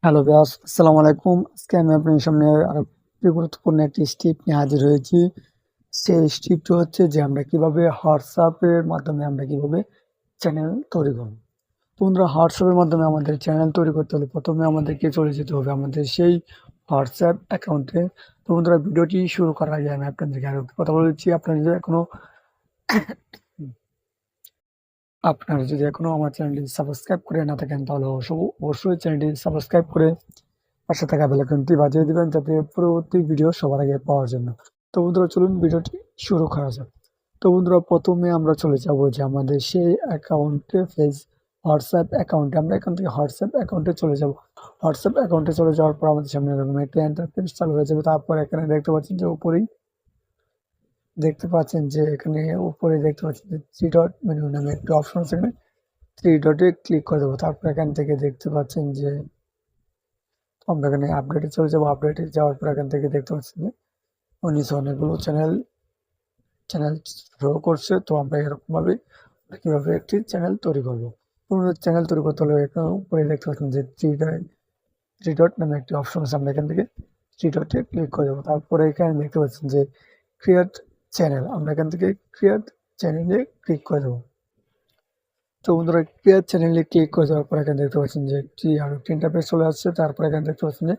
Hello viewers, আসসালামু আলাইকুম। আজকে আমি আপনাদের সামনে আরেকটি গুরুত্বপূর্ণ একটি স্টেপ নিয়ে হাজির হয়েছি। সেই স্টেপটি হচ্ছে যে আমরা কিভাবে WhatsApp এর মাধ্যমে আমরা কিভাবে চ্যানেল তৈরি করব। তো বন্ধুরা, WhatsApp এর মাধ্যমে আমাদের চ্যানেল তৈরি করতে হলে প্রথমে আমাদেরকে চলে যেতে হবে আমাদের সেই WhatsApp অ্যাকাউন্টে। তো বন্ধুরা, ভিডিওটি শুরু করার আগে আমি আপনাদেরকে আরো একটি কথা বলে দিচ্ছি। আপনারা যদি এখনো আমার চ্যানেলটি সাবস্ক্রাইব করে না থাকেন তাহলে অবশ্যই চ্যানেলটি সাবস্ক্রাইব করে পাশে থাকা বেল আইকনটি বাজিয়ে দিবেন যাতে পরবর্তী ভিডিও সবার আগে পাওয়ার জন্য। তো বন্ধুরা, চলুন ভিডিওটি শুরু করা যাক। তো বন্ধুরা, প্রথমে আমরা চলে যাব যে আমাদের সেই অ্যাকাউন্টে হোয়াটসঅ্যাপ অ্যাকাউন্টে আমরা এখান থেকে হোয়াটসঅ্যাপ অ্যাকাউন্টে চলে যাব। হোয়াটসঅ্যাপ অ্যাকাউন্টে চলে যাওয়ার পর আমাদের সামনে এরকম একটা ইন্টারফেস চালু হয়ে যাবে। তারপর এখানে দেখতে পাচ্ছেন যে থ্রি ডট মেনু নামে একটা অপশন আছে। এখানে থ্রি ডটে ক্লিক করে দেবো। তারপর এখান থেকে দেখতে পাচ্ছেন যে আমরা এখানে আপডেটে চলে যাবো। আপডেটে যাওয়ার পর এখান থেকে দেখতে পাচ্ছি যে নিচে অনেকগুলো চ্যানেল চ্যানেল শো করছে। তো আমরা এরকমভাবে কীভাবে একটি চ্যানেল তৈরি করবো। চ্যানেল তৈরি করতে হলে এখানে উপরে দেখতে পাচ্ছেন যে থ্রি ডট নামে একটি অপশন আছে। আমরা এখান থেকে থ্রি ডটে ক্লিক করে দেবো। তারপরে এখানে দেখতে পাচ্ছেন যে ক্রিয়েট চ্যানেল, আমরা এখান থেকে ক্রিয়েট চ্যানেলে ক্লিক করে দেবো। তো বন্ধুরা, ক্রিয়েট চ্যানেলে ক্লিক করে দেওয়ার পর এখানে দেখতে পাচ্ছেন যে আরো একটি ইন্টারফেস চলে আসছে। তারপর এখানে দেখতে পাচ্ছেন যে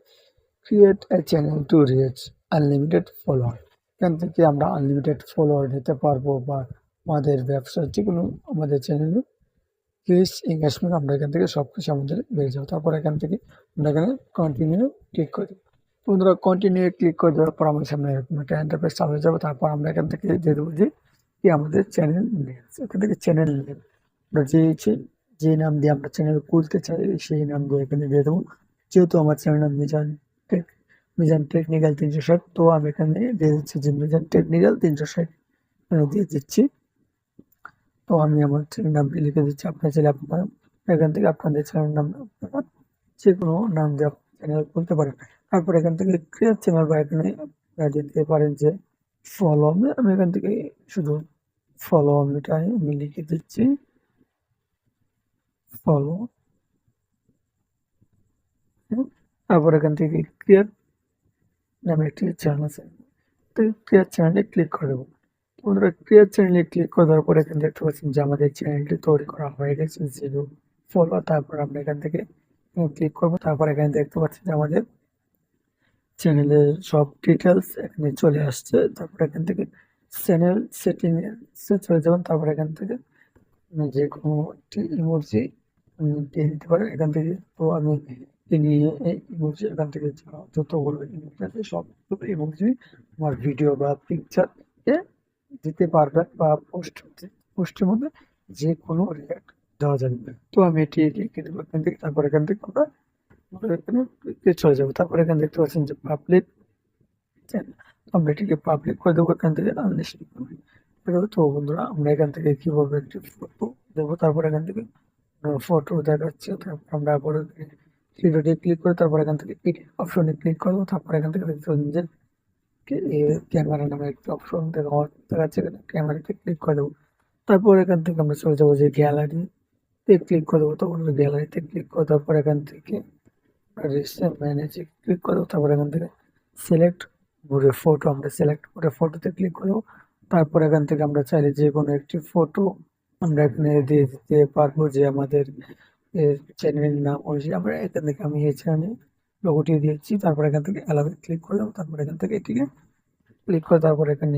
create a channel to reach unlimited follower. এখান থেকে আমরা আনলিমিটেড ফলোয়ার নিতে পারবো বা আমাদের ব্যবসার যেকোনো আমাদের চ্যানেলে রিচ এঙ্গেজমেন্ট আমরা এখান থেকে সব কিছু আমাদের বেড়ে যাবো। তারপর এখান থেকে আমরা এখানে কন্টিনিউ ক্লিক করে দেবো। বন্ধুরা, কন্টিনিউ ক্লিক করে দেওয়ার পর আমাদের সামনে এরকম একটা ইন্টারফেস চালু হয়ে যাবে। তারপর আমরা এখান থেকে দিয়ে দেবো যে কি আমাদের চ্যানেল নেম। এখান থেকে চ্যানেল নেম আমরা যে নাম দিয়ে আমরা চ্যানেল খুলতে চাই সেই নাম দিয়ে এখানে দিয়ে দেবো। যেহেতু আমার চ্যানেল নাম মিজান টেকনিক্যাল 360, তো আমি এখানে দিয়ে দিচ্ছি যে মিজান টেকনিক্যাল 360 দিয়ে দিচ্ছি। তো আমি আমার চ্যানেল নামটি লিখে দিচ্ছি। আপনার চাইলে আপনার এখান থেকে আপনাদের চ্যানেল নাম আপনারা যে কোনো নাম দিয়ে চ্যানেল খুলতে পারেন। তারপর এখান থেকে ক্রিয়েট চ্যানেল বা এখানে আপনারা দিতে পারেন যে ফলো মি। আমি এখান থেকে শুধু ফলো মিটাই আমি লিখে দিচ্ছি, ফলো। তারপর এখান থেকে ক্রিয়েট নামে একটি চ্যানেল আছে, তো ক্রিয়েট চ্যানেলে ক্লিক করে দেবো। বন্ধুরা, ক্রিয়েট চ্যানেলে ক্লিক করে দেওয়ার পর এখানে দেখতে পাচ্ছেন যে আমাদের চ্যানেলটি তৈরি করা হয়ে গেছে, জিরো ফলো। তারপর আমরা এখান থেকে ক্লিক করবো। তারপর এখানে দেখতে পাচ্ছেন যে আমাদের চ্যানেলের সব ডিটেলস এখানে চলে আসছে। তারপর এখান থেকে চ্যানেল সেটিং এ চলে যাবেন। তারপর এখান থেকে যে কোনো একটি ইমোজি দিয়ে দিতে পারেন এখান থেকে। তো আমি নিয়ে এই ইমোজি এখান থেকে যতগুলো ইমোজি আছে সবগুলো ইমোজি আমার ভিডিও বা পিকচার এ দিতে পারবেন বা পোস্টের মধ্যে যে কোনো রিয়াক্ট দেওয়া যাবে। তো আমি এটি লিখে দেবো এখান থেকে। তারপর এখান থেকে আমরা এখানে চলে যাবো। তারপর এখানে দেখতে পাচ্ছেন যে পাবলিক চ্যানেল, আমরা এটিকে পাবলিক করে দেবো এখান থেকে আনলিস্টেড করবে। তো বন্ধুরা, আমরা এখান থেকে কিভাবে একটি ফটো দেবো। তারপর এখান থেকে ফটো দেখাচ্ছে। তারপর আমরা আবার ভিডিওটি ক্লিক করে তারপর এখান থেকে এডিট অপশনে ক্লিক করবো। তারপর এখান থেকে দেখতে পাচ্ছেন যে ক্যামেরা নামে একটা অপশন দেখাচ্ছে, এখানে ক্যামেরাতে ক্লিক করে দেবো। তারপর এখান থেকে আমরা চলে যাবো যে গ্যালারিতে ক্লিক করে দেবো। তখন গ্যালারিতে ক্লিক করে দেওয়ার পর এখান থেকে ম্যানেজে ক্লিক করে দেবো। তারপর এখান থেকে সিলেক্ট মোরে ফটো, আমরা সিলেক্ট করে ফটোতে ক্লিক করবো। তারপর এখান থেকে আমরা চাইলে যে কোনো একটি ফটো আমরা এখানে দিয়ে দিতে পারবো যে আমাদের চ্যানেলের নাম অনুযায়ী। আমরা এখান থেকে আমি এই চ্যানেল লোগোটি দিয়েছি। তারপর এখান থেকে অ্যালাউয়ে ক্লিক করে দেবো। তারপর এখান থেকে এটিকে ক্লিক করে তারপর এখান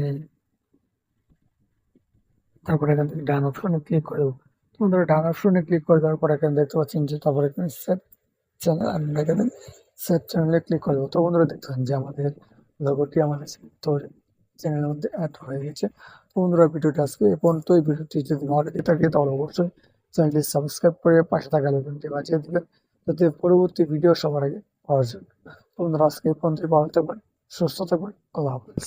থেকে ডান অপশনে ক্লিক করে দেবো। তো বন্ধুরা, ডান অপশনে ক্লিক করে দেওয়ার পর এখানে দেখতে পাচ্ছেন যে তারপর এখানে সেভ চ্যানেল, আমরা এখানে সেভ চ্যানেলে ক্লিক করে দেবো। তো বন্ধুরা, দেখতে পাচ্ছেন যে আমাদের লোগোটি আমাদের চ্যানেলের মধ্যে অ্যাড হয়ে গেছে। তো বন্ধুরা, ভিডিওটি আজকে এ পর্যন্ত। এই ভিডিওটি যদি ভালো লেগে থাকে তাহলে অবশ্যই চ্যানেলটি সাবস্ক্রাইব করে পাশে থাকা বেলটি বাজিয়ে দিবেন যাতে পরবর্তী ভিডিও সবার আগে পাওয়ার জন্য। তো বন্ধুরা, আজকে এই পর্যন্ত। ভালো থাকবেন, সুস্থ থাকবেন, আল্লাহ হাফেজ।